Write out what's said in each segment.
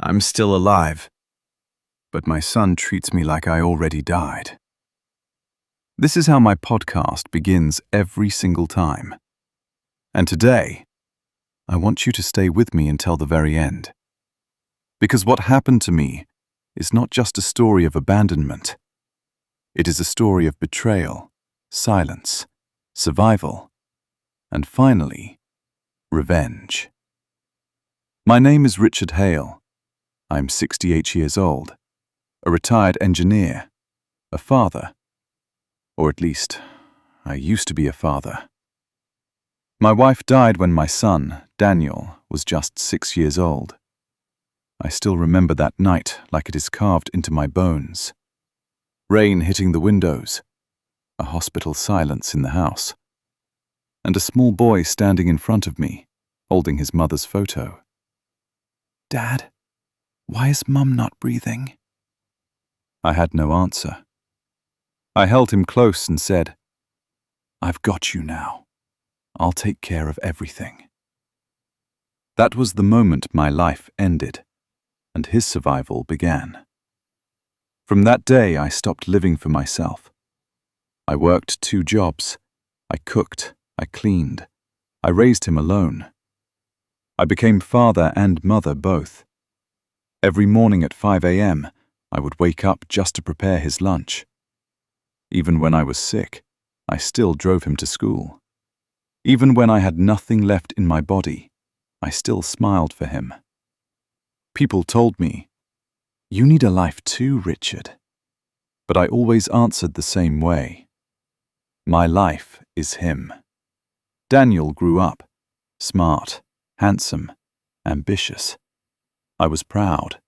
I'm still alive, but my son treats me like I already died. This is how my podcast begins every single time. And today, I want you to stay with me until the very end. Because what happened to me is not just a story of abandonment. It is a story of betrayal, silence, survival, and finally, revenge. My name is Richard Hale. I'm 68 years old, a retired engineer, a father, or at least, I used to be a father. My wife died when my son, Daniel, was just 6 years old. I still remember that night like it is carved into my bones. Rain hitting the windows, a hospital silence in the house, and a small boy standing in front of me, holding his mother's photo. "Dad, why is Mum not breathing?" I had no answer. I held him close and said, "I've got you now. I'll take care of everything." That was the moment my life ended, and his survival began. From that day, I stopped living for myself. I worked 2 jobs. I cooked, I cleaned, I raised him alone. I became father and mother both. Every morning at 5 a.m., I would wake up just to prepare his lunch. Even when I was sick, I still drove him to school. Even when I had nothing left in my body, I still smiled for him. People told me, "You need a life too, Richard." But I always answered the same way. My life is him. Daniel grew up, smart, handsome, ambitious. I was proud.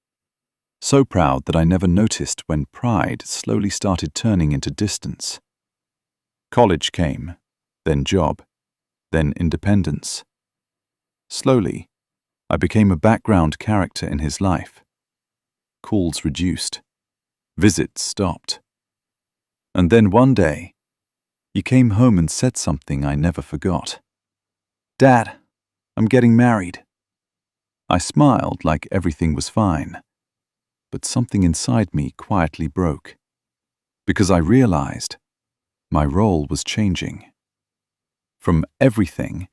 So proud that I never noticed when pride slowly started turning into distance. College came, then job, then independence. Slowly, I became a background character in his life. Calls reduced. Visits stopped. And then one day, he came home and said something I never forgot. "Dad, I'm getting married." I smiled like everything was fine. But something inside me quietly broke, because I realized my role was changing. From everything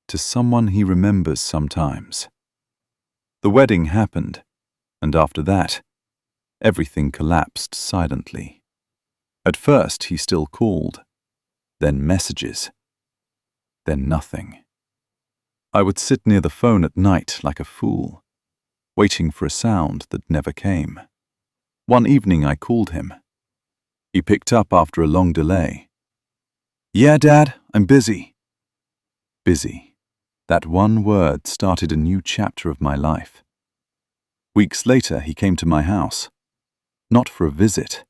to someone he remembers sometimes. The wedding happened, and after that, everything collapsed silently. At first he still called, then messages, then nothing. I would sit near the phone at night like a fool, waiting for a sound that never came. One evening I called him. He picked up after a long delay. "Yeah, Dad, I'm busy." Busy. That one word started a new chapter of my life. Weeks later, he came to my house. Not for a visit,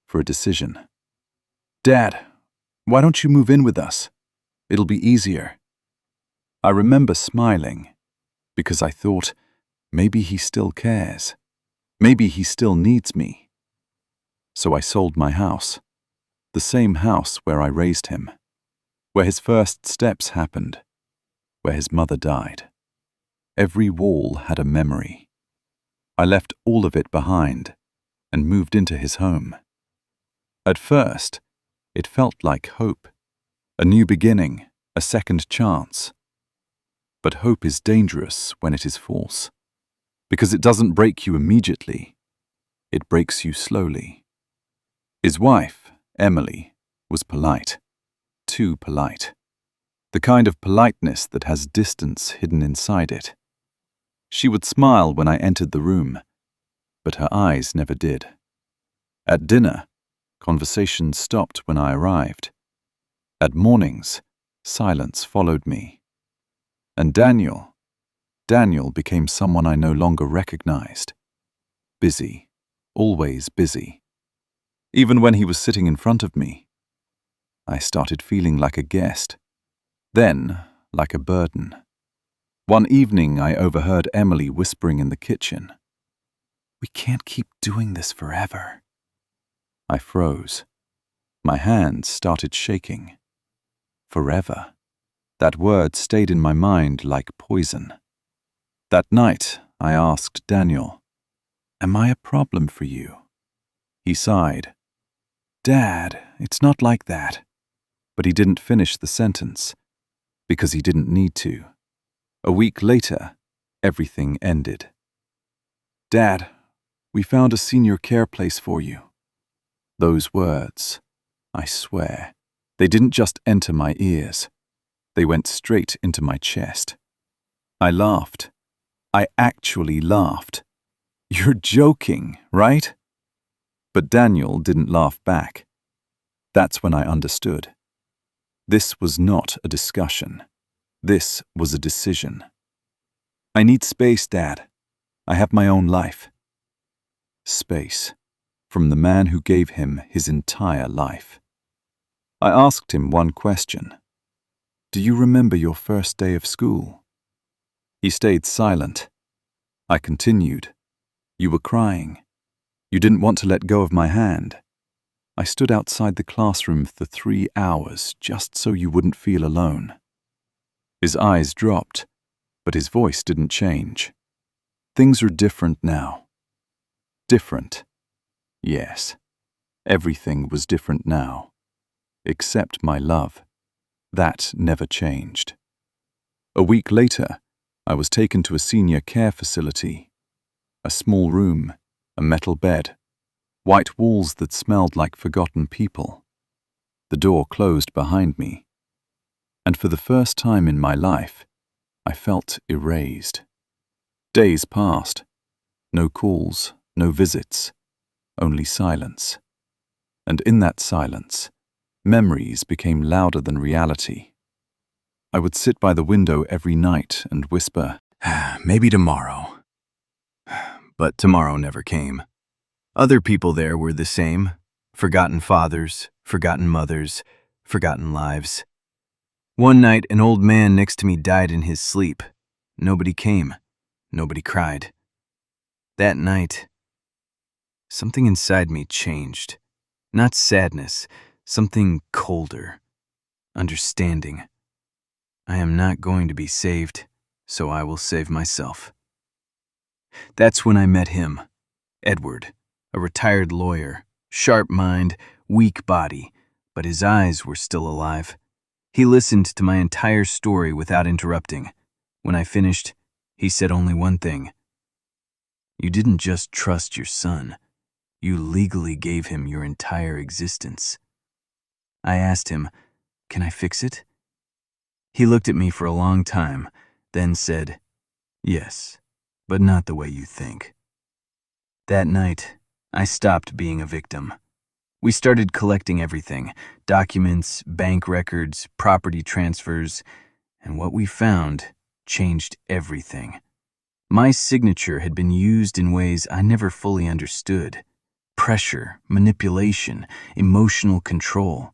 for a decision. "Dad, why don't you move in with us? It'll be easier." I remember smiling, because I thought, maybe he still cares. Maybe he still needs me. So I sold my house, the same house where I raised him, where his first steps happened, where his mother died. Every wall had a memory. I left all of it behind and moved into his home. At first, it felt like hope, a new beginning, a second chance. But hope is dangerous when it is false, because it doesn't break you immediately. It breaks you slowly. His wife, Emily, was polite, too polite. The kind of politeness that has distance hidden inside it. She would smile when I entered the room, but her eyes never did. At dinner, conversation stopped when I arrived. At mornings, silence followed me. And Daniel became someone I no longer recognized. Busy, always busy. Even when he was sitting in front of me, I started feeling like a guest, then like a burden. One evening I overheard Emily whispering in the kitchen, "We can't keep doing this forever." I froze. My hands started shaking. Forever. That word stayed in my mind like poison. That night, I asked Daniel, Am I a problem for you? He sighed. Dad, it's not like that. But he didn't finish the sentence, because he didn't need to. A week later, everything ended. Dad, we found a senior care place for you. Those words, I swear, they didn't just enter my ears. They went straight into my chest. I laughed. I actually laughed. You're joking, right? But Daniel didn't laugh back. That's when I understood. This was not a discussion. This was a decision. I need space, Dad. I have my own life. Space. From the man who gave him his entire life. I asked him one question. Do you remember your first day of school? He stayed silent. I continued. You were crying. You didn't want to let go of my hand. I stood outside the classroom for 3 hours just so you wouldn't feel alone. His eyes dropped, but his voice didn't change. Things are different now. Different. Yes, everything was different now. Except my love. That never changed. A week later, I was taken to a senior care facility. A small room, a metal bed, white walls that smelled like forgotten people. The door closed behind me. And for the first time in my life, I felt erased. Days passed. No calls, no visits, only silence. And in that silence, memories became louder than reality. I would sit by the window every night and whisper, maybe tomorrow. But tomorrow never came. Other people there were the same. Forgotten fathers, forgotten mothers, forgotten lives. One night, an old man next to me died in his sleep. Nobody came. Nobody cried. That night, something inside me changed. Not sadness, something colder. Understanding. I am not going to be saved, so I will save myself. That's when I met him, Edward, a retired lawyer, sharp mind, weak body, but his eyes were still alive. He listened to my entire story without interrupting. When I finished, he said only one thing. You didn't just trust your son. You legally gave him your entire existence. I asked him, can I fix it? He looked at me for a long time, then said, yes, but not the way you think. That night, I stopped being a victim. We started collecting everything, documents, bank records, property transfers, and what we found changed everything. My signature had been used in ways I never fully understood. Pressure, manipulation, emotional control.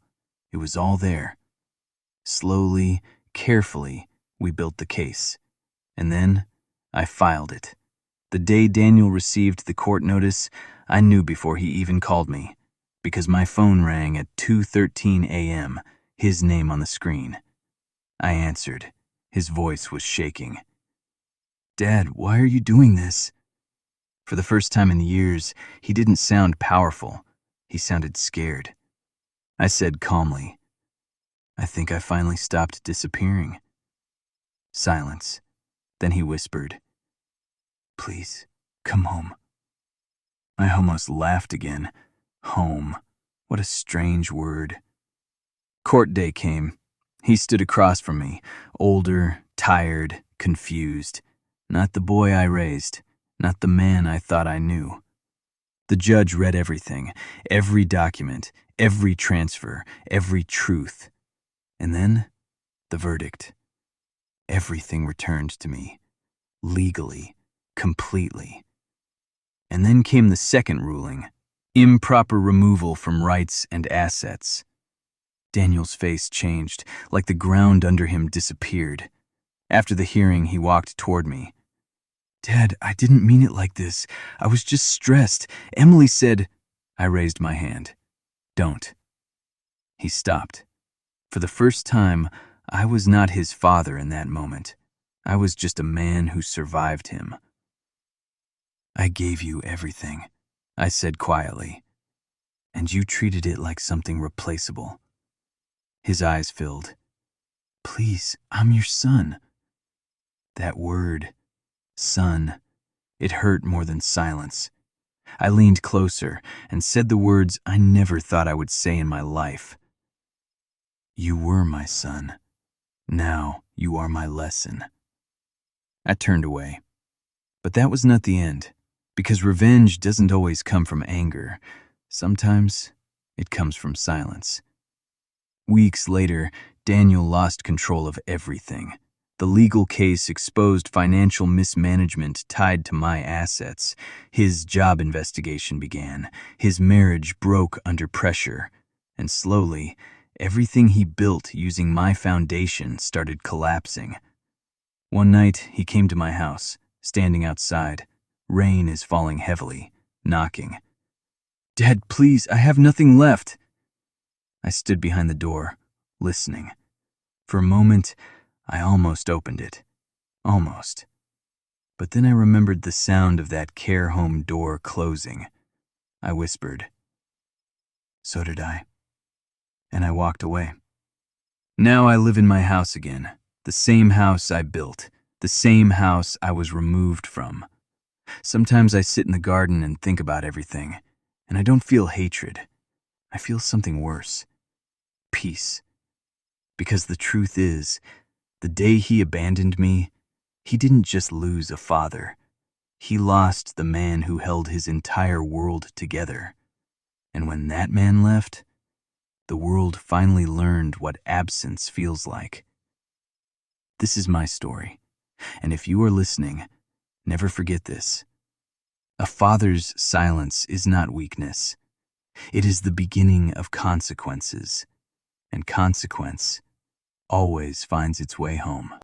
It was all there. Slowly, carefully, we built the case. And then, I filed it. The day Daniel received the court notice, I knew before he even called me, because my phone rang at 2:13 a.m., his name on the screen. I answered. His voice was shaking. Dad, why are you doing this? For the first time in years, he didn't sound powerful. He sounded scared. I said calmly, I think I finally stopped disappearing. Silence. Then he whispered, please, come home. I almost laughed again. Home. What a strange word. Court day came. He stood across from me, older, tired, confused. Not the boy I raised, not the man I thought I knew. The judge read everything, every document, every transfer, every truth. And then, the verdict. Everything returned to me, legally, completely. And then came the second ruling, improper removal from rights and assets. Daniel's face changed, like the ground under him disappeared. After the hearing, he walked toward me. Dad, I didn't mean it like this. I was just stressed. Emily said... I raised my hand. Don't. He stopped. For the first time, I was not his father in that moment. I was just a man who survived him. "I gave you everything," I said quietly, "and you treated it like something replaceable." His eyes filled. "Please, I'm your son." That word, son, it hurt more than silence. I leaned closer and said the words I never thought I would say in my life. "You were my son. Now you are my lesson." I turned away. But that was not the end, because revenge doesn't always come from anger. Sometimes it comes from silence. Weeks later, Daniel lost control of everything. The legal case exposed financial mismanagement tied to my assets. His job investigation began. His marriage broke under pressure. And slowly, everything he built using my foundation started collapsing. One night, he came to my house, standing outside. Rain is falling heavily, knocking. "Dad, please, I have nothing left." I stood behind the door, listening. For a moment, I almost opened it. Almost. But then I remembered the sound of that care home door closing. I whispered, "So did I." And I walked away. Now I live in my house again, the same house I built, the same house I was removed from. Sometimes I sit in the garden and think about everything, and I don't feel hatred. I feel something worse. Peace. Because the truth is, the day he abandoned me, he didn't just lose a father. He lost the man who held his entire world together. And when that man left, the world finally learned what absence feels like. This is my story, and if you are listening, never forget this. A father's silence is not weakness. It is the beginning of consequences, and consequence always finds its way home.